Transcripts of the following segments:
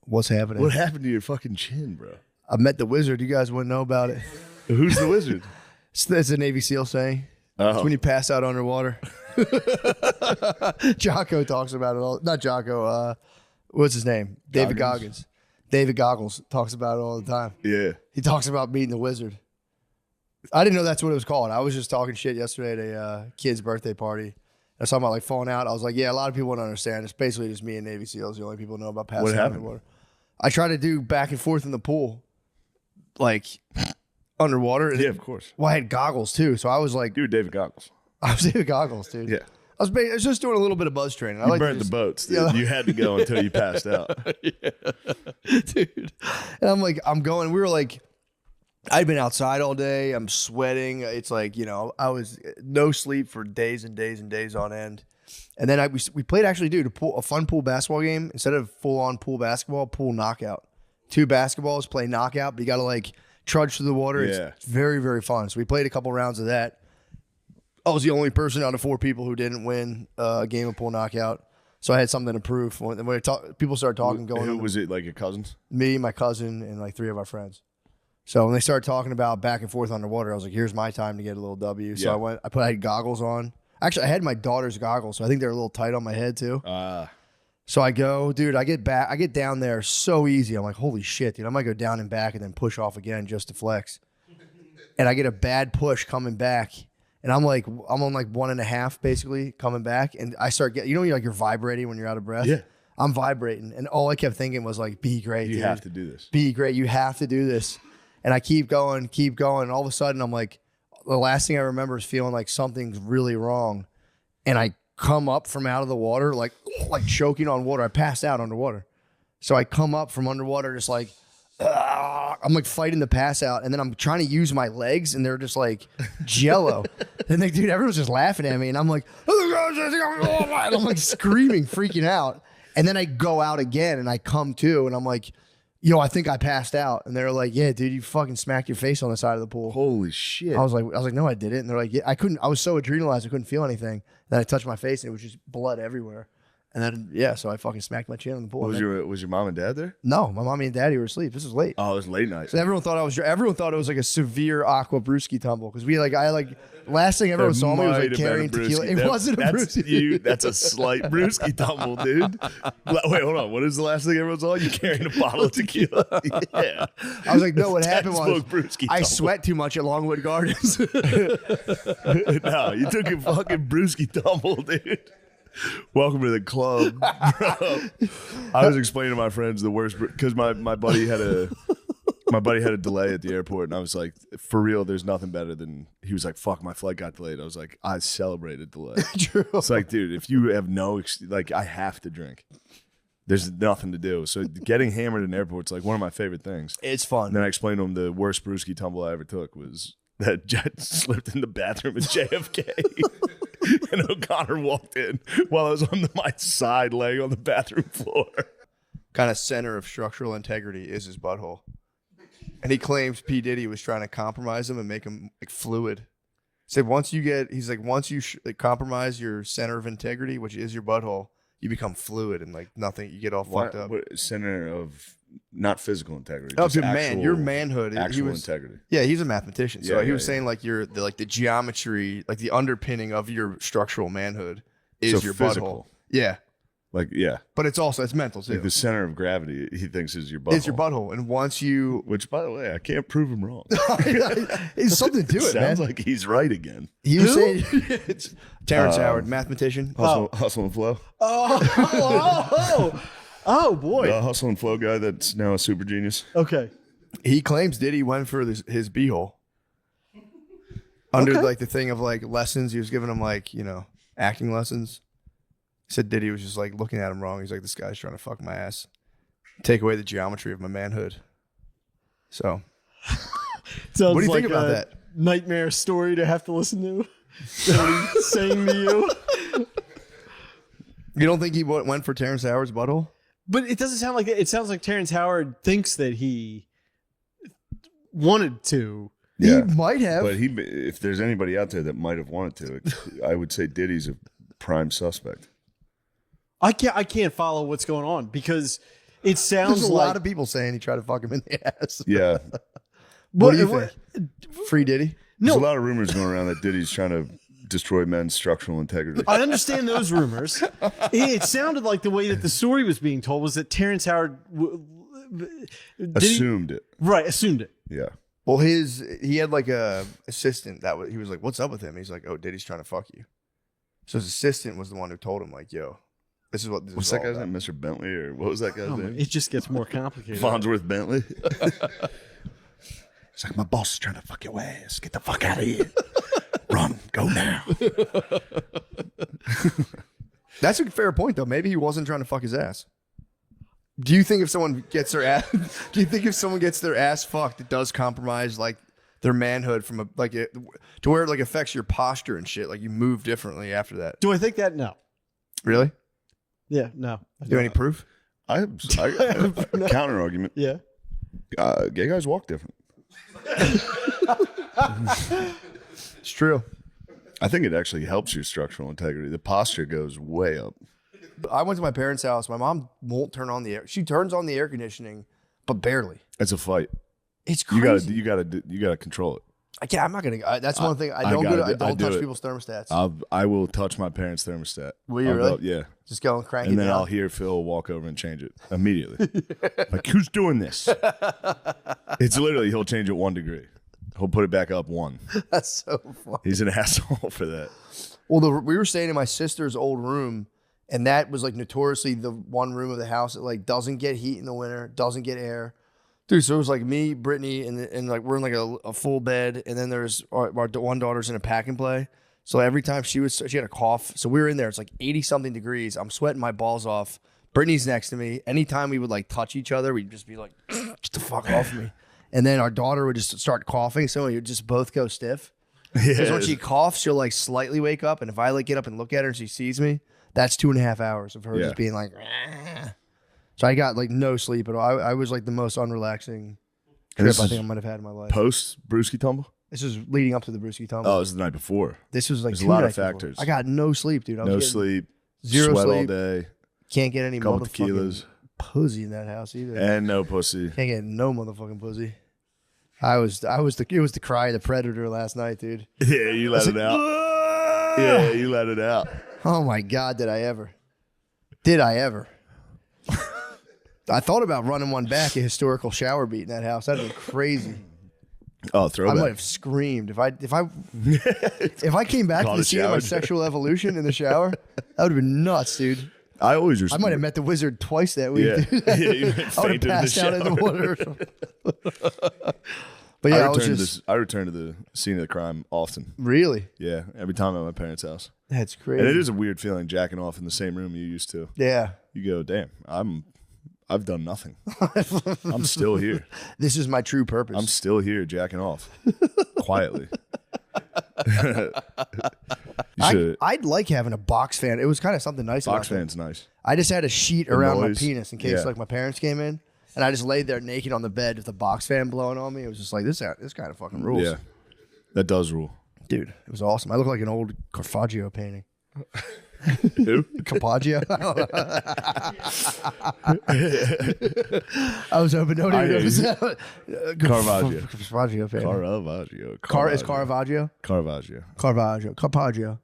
What's happening? What happened to your fucking chin, bro? I met the wizard. You guys wouldn't know about it. Who's the wizard? It's a Navy SEAL saying. It's when you pass out underwater. Jocko talks about it all. Not Jocko. What's his name? David Goggins. David Goggles talks about it all the time. Yeah. He talks about meeting the wizard. I didn't know that's what it was called. I was just talking shit yesterday at a kid's birthday party. I was talking about like falling out. I was like, yeah, a lot of people wouldn't understand. It's basically just me and Navy SEALs. The only people know about passing out underwater. I try to do back and forth in the pool, like underwater. Yeah, of course. Well, I had goggles too, so I was like, dude, David Goggles. I was David Goggles, dude. Yeah. I was just doing a little bit of buzz training. You burnt the boats, dude. Yeah. You had to go until you passed out. Yeah. Dude. And I'm like, we were like, I'd been outside all day. I'm sweating. It's like, I was no sleep for days and days and days on end. And then we played actually, dude, a fun pool basketball game. Instead of full-on pool basketball, pool knockout. 2 basketballs, play knockout, but you got to like trudge through the water. Yeah. It's very, very fun. So we played a couple rounds of that. I was the only person out of 4 people who didn't win a game of pool knockout. So I had something to prove. When people started talking, Who was it, like your cousins? Me, my cousin, and like 3 of our friends. So when they started talking about back and forth underwater, I was like, here's my time to get a little W. So I had goggles on. Actually, I had my daughter's goggles, so I think they're a little tight on my head too. So I go, dude, I get down there so easy. I'm like, holy shit, dude. I might go down and back and then push off again just to flex. And I get a bad push coming back. And I'm on like 1.5 basically coming back. And I start getting, you're vibrating when you're out of breath. Yeah. I'm vibrating. And all I kept thinking was like, be great, dude. You have to do this. Be great. You have to do this. And I keep going. And all of a sudden I'm like, the last thing I remember is feeling like something's really wrong. And I come up from out of the water, like choking on water. I passed out underwater. So I come up from underwater just like, I'm like fighting the pass out, and then I'm trying to use my legs, and they're just like jello. And like, dude, everyone's just laughing at me, and I'm like, and I'm like screaming, freaking out. And then I go out again, and I come to, and I'm like, I think I passed out. And they're like, yeah, dude, you fucking smacked your face on the side of the pool. Holy shit. I was like, no, I didn't. And they're like, yeah, I couldn't. I was so adrenalized, I couldn't feel anything. Then I touched my face, and it was just blood everywhere. And then, so I fucking smacked my chin on the pool. Was your mom and dad there? No, my mommy and daddy were asleep. This was late. Oh, it was late night. So everyone thought it was like a severe aqua brewski tumble because last thing everyone saw me was like carrying tequila. It wasn't a brewski. That's a slight brewski tumble, dude. Wait, hold on. What is the last thing everyone saw? You carrying a bottle of tequila? Yeah. I was like, no. What happened was I tumble. sweat too much at Longwood Gardens. No, you took a fucking brewski tumble, dude. Welcome to the club, bro. I was explaining to my friends the worst because my buddy had a delay at the airport, and I was like, for real, there's nothing better than. He was like, fuck, my flight got delayed. I was like, I celebrated delay. True. It's like, dude, if you have I have to drink. There's nothing to do. So getting hammered in airports like one of my favorite things. It's fun. And then I explained to him the worst brewski tumble I ever took was that Jet slipped in the bathroom at JFK. And O'Connor walked in while I was on my side laying on the bathroom floor. Kind of center of structural integrity is his butthole. And he claims P. Diddy was trying to compromise him and make him like fluid. He said once you compromise your center of integrity, which is your butthole, you become fluid and like nothing, you get all fucked up. What, center of not physical integrity. Oh, your manhood. Actual integrity. Yeah, he's a mathematician. So he was saying like the geometry, like the underpinning of your structural manhood is your physical. Butthole. Yeah. But it's mental too. Like the center of gravity, he thinks is your butthole. It's your butthole. And once you... Which, by the way, I can't prove him wrong. It's something to it, man. Sounds like he's right again. He was saying... It's Terrence Howard, mathematician. Hustle and Flow. Oh, boy. The Hustle and Flow guy that's now a super genius. Okay. He claims Diddy went for his b-hole. Under like the thing of like lessons. He was giving him like, acting lessons. He said Diddy was just like looking at him wrong. He's like, this guy's trying to fuck my ass. Take away the geometry of my manhood. So. Sounds what do you like think about that? Nightmare story to have to listen to. That he's saying to you. You don't think he went for Terrence Howard's butthole? But it doesn't sound like that. It sounds like Terrence Howard thinks that he wanted to. Yeah, he might have. But if there's anybody out there that might have wanted to, I would say Diddy's a prime suspect. I can't follow what's going on because it sounds There's a like lot of people saying he tried to fuck him in the ass. Yeah. What do you think? Free Diddy? There's a lot of rumors going around that Diddy's trying to destroy men's structural integrity. I understand those rumors. It sounded like the way that the story was being told was that Terrence Howard Assumed it. Right, assumed it. Yeah. Well, he had like a assistant he was like, "What's up with him?" He's like, "Oh, Diddy's trying to fuck you." So his assistant was the one who told him, like, "Yo, this is what this What's is that all guy's about." name? Mr. Bentley, or what was that guy's name? It just gets more complicated. Farnsworth Bentley. It's like, my boss is trying to fuck your ass. Get the fuck out of here. Run. Go now. That's a fair point, though. Maybe he wasn't trying to fuck his ass. Do you think if someone gets their ass, fucked, it does compromise like their manhood from to where it like affects your posture and shit? Like you move differently after that. Do I think that? No. Really? Yeah, no. Do you have any proof? I counter argument. Yeah. Gay guys walk different. It's true. I think it actually helps your structural integrity. The posture goes way up. I went to my parents' house. My mom won't turn on the air. She turns on the air conditioning, but barely. It's a fight. It's crazy. You gotta control it. I can't. I'm not gonna. That's one thing. I don't touch people's thermostats. I will touch my parent's thermostat. Will you I'll really? Go, yeah. Just go and crank And it then down. I'll hear Phil walk over and change it immediately. Like, who's doing this? It's literally, he'll change it 1 degree. He'll put it back up 1. That's so funny. He's an asshole for that. Well, we were staying in my sister's old room, and that was like notoriously the one room of the house that like doesn't get heat in the winter, doesn't get air. Dude, so it was like me, Brittany, and like we're in like a full bed, and then there's our one daughter's in a pack and play. So every time she had a cough, so we were in there. It's like 80-something degrees. I'm sweating my balls off. Brittany's next to me. Anytime we would like touch each other, we'd just be like, "Get the fuck off me!" And then our daughter would just start coughing, so we would just both go stiff. Because when she coughs, she'll like slightly wake up, and if I like get up and look at her and she sees me, that's 2.5 hours of her just being like. Rah. So I got like no sleep at all. I was like the most unrelaxing trip I think I might have had in my life. Post Brewski tumble? This was leading up to the Brewski tumble. Oh, it was the night before. This was like There's a lot of factors. I got no sleep, dude. No sleep. Zero sweat sleep. all day. Can't get any Couple motherfucking tequilas. pussy in that house either. And no pussy. Can't get no motherfucking pussy. It was the cry of the predator last night, dude. Yeah, you let it out. Yeah, you let it out. Oh my God, did I ever? Did I ever? I thought about running one back, a historical shower beat in that house. That'd be crazy. Oh, I throwback. might have screamed if I came back to the scene of my sexual evolution in the shower. That would have been nuts, dude. I always I might have met the wizard twice that week. Yeah, Dude. yeah, you I would have fainted in the passed out in the shower. water. Or something. But yeah, I return to the scene of the crime often. Really, Yeah, every time at my parents' house. that's crazy. And it is a weird feeling jacking off in the same room you used to. Yeah, You go, damn, I've done nothing. I'm still here. this is my true purpose. I'm still here jacking off quietly. I'd like having a box fan. It was kind of something nice. Box about fan's nice. I just had a sheet around my noise. penis in case Yeah. like my parents came in, and I just laid there naked on the bed with the box fan blowing on me. It was just like this kind of fucking rules. Yeah, that does rule. Dude, it was awesome. I look like an old Caravaggio painting. Who? Caravaggio. I was hoping nobody would notice that. Caravaggio. Caravaggio painting. Caravaggio. Is Caravaggio? Caravaggio. Caravaggio.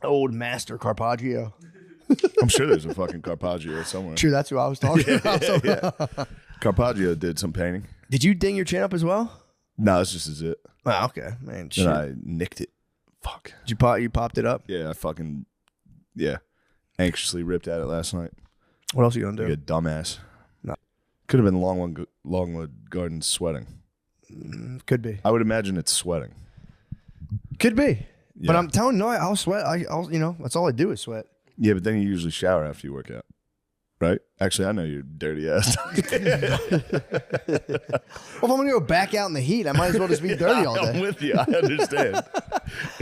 Old master Caravaggio. I'm sure there's a fucking Caravaggio somewhere. True, that's who I was talking about. Yeah. Caravaggio did some painting. Did you ding your chin up as well? No, that's just as it. Oh, okay, man. Shit. Then I nicked it. Fuck. Did you popped it up? Yeah, anxiously ripped at it last night. What else are you gonna do? Like a dumbass. No. Could have been Longwood Gardens sweating. Could be. I would imagine it's sweating. Could be. Yeah. But I'm telling you, I'll sweat. I'll that's all I do is sweat. Yeah, but then you usually shower after you work out. Right? Actually, I know you're dirty ass. Well, if I'm gonna go back out in the heat, I might as well just be dirty all I'm day. with you. I understand.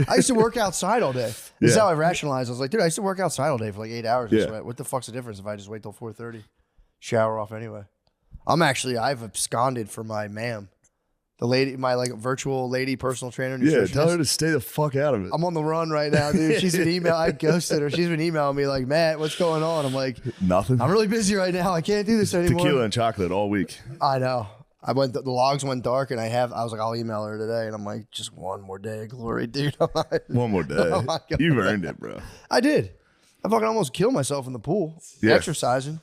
I used to work outside all day. This is Yeah. how I rationalized. I was like, dude, I used to work outside all day for like 8 hours. And Yeah. sweat. What the fuck's the difference if I just wait till 4:30, shower off anyway? I've absconded from my ma'am. The lady, my like virtual lady personal trainer. Yeah, Nutritionist. tell her to stay the fuck out of it. I'm on the run right now, dude. She's been I ghosted her. She's been emailing me like, Matt, what's going on? I'm like, Nothing. I'm really busy right now. I can't do this anymore. Tequila and chocolate all week. I know. The logs went dark, and I was like, I'll email her today, and I'm like, just one more day of glory, dude. One more day. Oh my God. You've earned it, bro. I did. I fucking almost killed myself in the pool. Yeah. Exercising.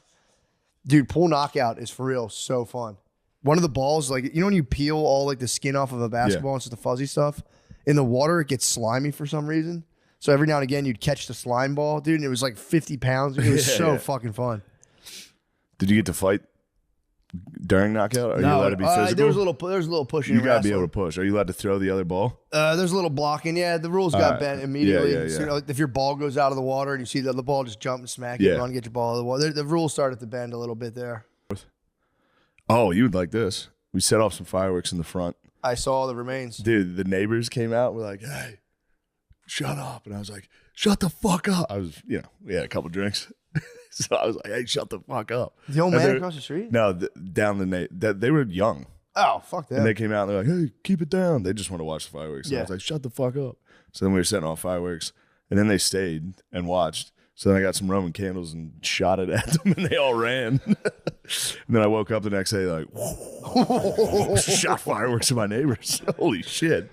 Dude, pool knockout is for real so fun. One of the balls, like, you know when you peel all like the skin off of a basketball and it's the fuzzy stuff? In the water, it gets slimy for some reason. So every now and again, you'd catch the slime ball, dude, and it was like 50 pounds. It was fucking fun. Did you get to fight during knockout? Are you allowed to be physical? There was a little pushing. You got to be able to push. Are you allowed to throw the other ball? There's a little blocking. Yeah, the rules got bent immediately. Yeah. So, like, if your ball goes out of the water and you see the other ball, just jump and smack it, run, get your ball out of the water. The rules started to bend a little bit there. Oh, you would like this. We set off some fireworks in the front. I saw the remains. Dude, the neighbors came out. We're like, hey, shut up. And I was like, shut the fuck up. I was, we had a couple drinks. So I was like, hey, shut the fuck up. The old man across the street? No, down they were young. Oh, fuck that. And they came out and they're like, hey, keep it down. They just want to watch the fireworks. So I was like, shut the fuck up. So then we were setting off fireworks. And then they stayed and watched. So then I got some Roman candles and shot it at them, and they all ran. And then I woke up the next day like, shot fireworks at my neighbors. Holy shit.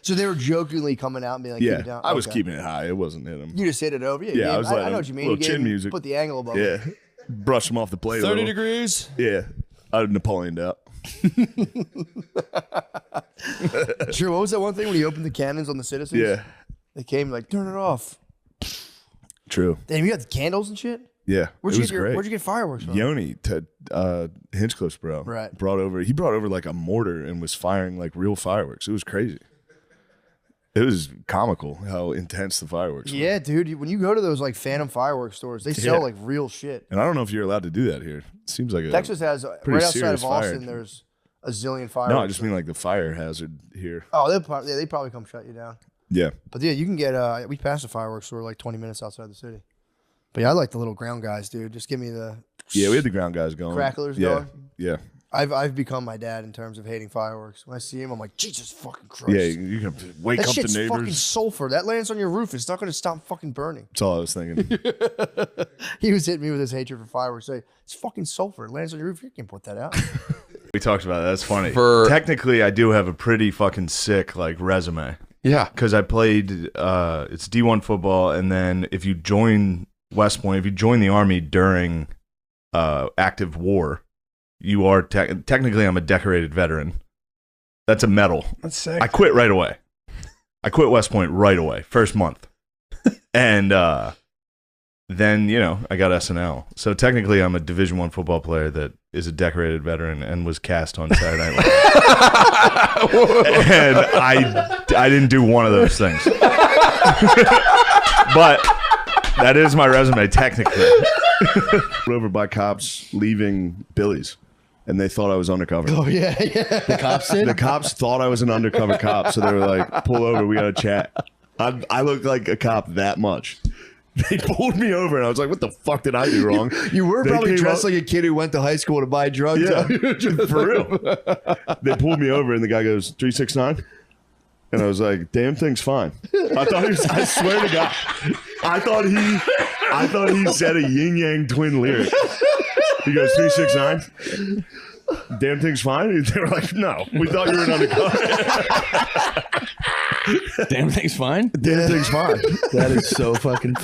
So they were jokingly coming out and being like, keep it down. I was keeping it high. It wasn't hitting them. You just hit it over? Yeah, I was like, I know what you mean. little chin music. Put the angle above it. Yeah. Brush them off the plate 30 degrees? Yeah. I had Napoleoned out. Sure, what was that one thing when you opened the cannons on the citizens? Yeah. They came like, turn it off. True. Damn, you got the candles and shit? Yeah. Where'd you get fireworks from? Yoni, Hinchcliffe's bro. Right. He brought over like a mortar and was firing like real fireworks. It was crazy. It was comical how intense the fireworks were. Yeah, dude. When you go to those like Phantom fireworks stores, they sell like real shit. And I don't know if you're allowed to do that here. It seems like Texas has right outside of Austin. There's a zillion fireworks. No, I just mean like the fire hazard here. Oh, they probably come shut you down. Yeah. But yeah, you can get. We passed a fireworks store like 20 minutes outside the city. But yeah, I like the little ground guys, dude. Just give me the. Yeah, we had the ground guys going. Cracklers going. Yeah. I've become my dad in terms of hating fireworks. When I see him, I'm like, Jesus fucking Christ. Yeah, you can wake that up the shit's neighbors. fucking sulfur. That lands on your roof. It's not going to stop fucking burning. That's all I was thinking. He was hitting me with his hatred for fireworks. Say, it's fucking sulfur. It lands on your roof. You can't put that out. We talked about that. That's funny. Technically, I do have a pretty fucking sick like resume. Yeah. Because I played, it's D1 football, and then if you join West Point, if you join the Army during active war, you are technically I'm a decorated veteran. That's a medal. That's sick. I quit right away. I quit West Point right away, first month. And then, I got SNL. So technically I'm a Division I football player that is a decorated veteran and was cast on Saturday Night Live. And I didn't do one of those things. But that is my resume technically. Over by cops leaving Billy's. And they thought I was undercover. Oh, yeah. The cops did? The cops thought I was an undercover cop, so they were like, pull over, we got to chat. I looked like a cop that much. They pulled me over, and I was like, what the fuck did I do wrong? You were They probably came dressed up- like a kid who went to high school to buy drugs. Yeah, for real. They pulled me over, and the guy goes, 369? And I was like, damn thing's fine. I swear to God, I thought he said a yin yang twin lyric. He goes, 369? Damn thing's fine? They were like, no, we thought you were an undercover. Damn thing's fine? Damn thing's fine. That is so fucking.